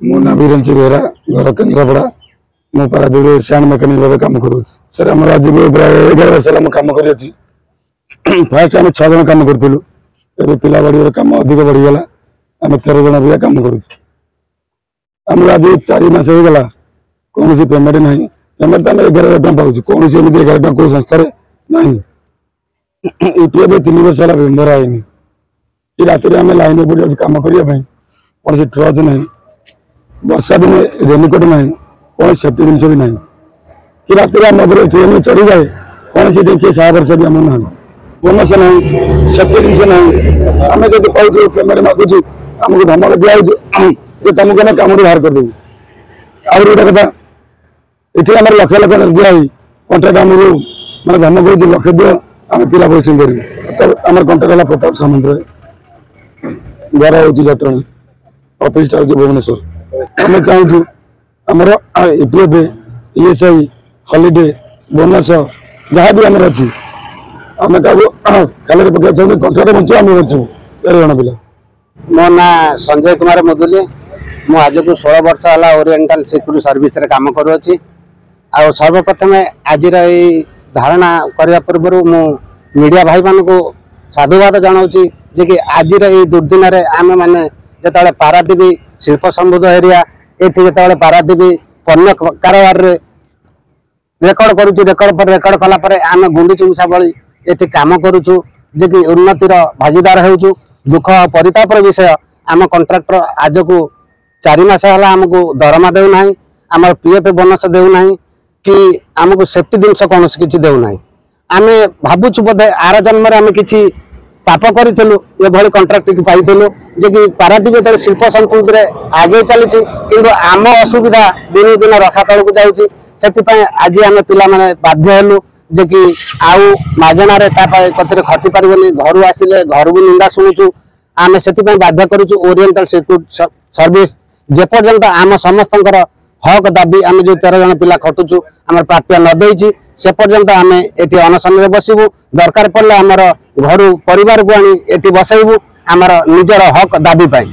मो ना वीरेंद्र बेहरा घर केन्द्रापड़ा मो पारादीप स्टैंड मेकानिक भाव कम कर सर आम आज प्राय 11 वर्ष कम कर फास्ट आम 6 जन कम करूँ पिला बढ़ी कम अधिक बढ़ीगला आम 13 जन भी कम करूँ आज 4 मास होगा कौन सी पेमेंट ना पेमेंट तो आम 11,000 टका पाँच कौन सी 11,000 टका कौ संस्था ना यूपीएफ 3 वर्ष है मेम्बर आईनी कि रात आम लाइन पड़ कम करने कौन सी ट्रच ना वर्षा दिन रेनकोट ना कौन सेफ्टी जिन भी ना कि रात आम ट्रेन में चढ़ी जाए कौन सी किए सारा वर्ष भी आम ना बोनस ना सेफ्टी जिन ना आम जब कहूँ पेमेंट मागुचु आमको धमक दिखाई तुमको ना कम बाहर करदेवी आउ गोटे कथा ये आम लक्ष लक्ष दिखाई कंट्राक्ट आमको मैं धमक हो लक्ष दियो आम पिला पोस्टिंग करें आम कंट्राक्ट है प्रताप सामंत घर हूँ जटणी ऑफिस हूँ भुवनेश्वर आम चाहूँ आमर ईपीएफ ईएसआई हॉलिडे बोनस जहाँ भी आमर अच्छी आम क्या खाली पकड़ चाहिए कंट्राक्ट बचु आम बचु 13 जन पिला मो ना संजय कुमार मुदुली मु आज को 16 वर्ष है ओरिएंटल सिक्योरिटी सर्विस रे काम करुँच आ सर्वप्रथम आज धारणा करने पूर्व मु मीडिया भाई मान को साधुवाद जनाऊँगी जे कि आज दुर्दिन आम मैंने जो पारादीप शिल्प समृद्ध एरिया ये जो पारादीप पण्य कारोबार रेकर्ड करुँ रेकर्ड पर रेकर्ड कलापर आम गुंडीची मूषा भली ये कम करुचु जे कि उन्नतिर भागीदार हो दुख परितापर विषय आम कंट्राक्टर आज को 4 मास है आमको दरमा देना आम पीएफ बोनस देना कि आमको सेफ्टी जिनस कौन किसी देना आम भावुँ बोधे आर जन्म आम कि पाप करूँ ये कंट्राक्ट की पाई जे कि पारादीप जो शिल्प संस्कृति में आगे चली कि आम असुविधा दिन दिन रसा तल को जाऊँगी आज आम पिला बाध्य हेलु जे कि आउ मागणार कतरे खटी पारबनी घर आसिले घर भी निंदा शुणुचु आम से बाध्य करुचु ओरिएंटल सिक्योरिटी सर्विस जेपर्यंत आम समस्त हक दाबी आम जो 13 जन पिला खटुचु आम प्राप्य नदी से पर्यंत आम ये अनशन बसबू दरकार पड़े आमर घर परिवार को आनी बसैबू आमर निजर हक दाबी पाई।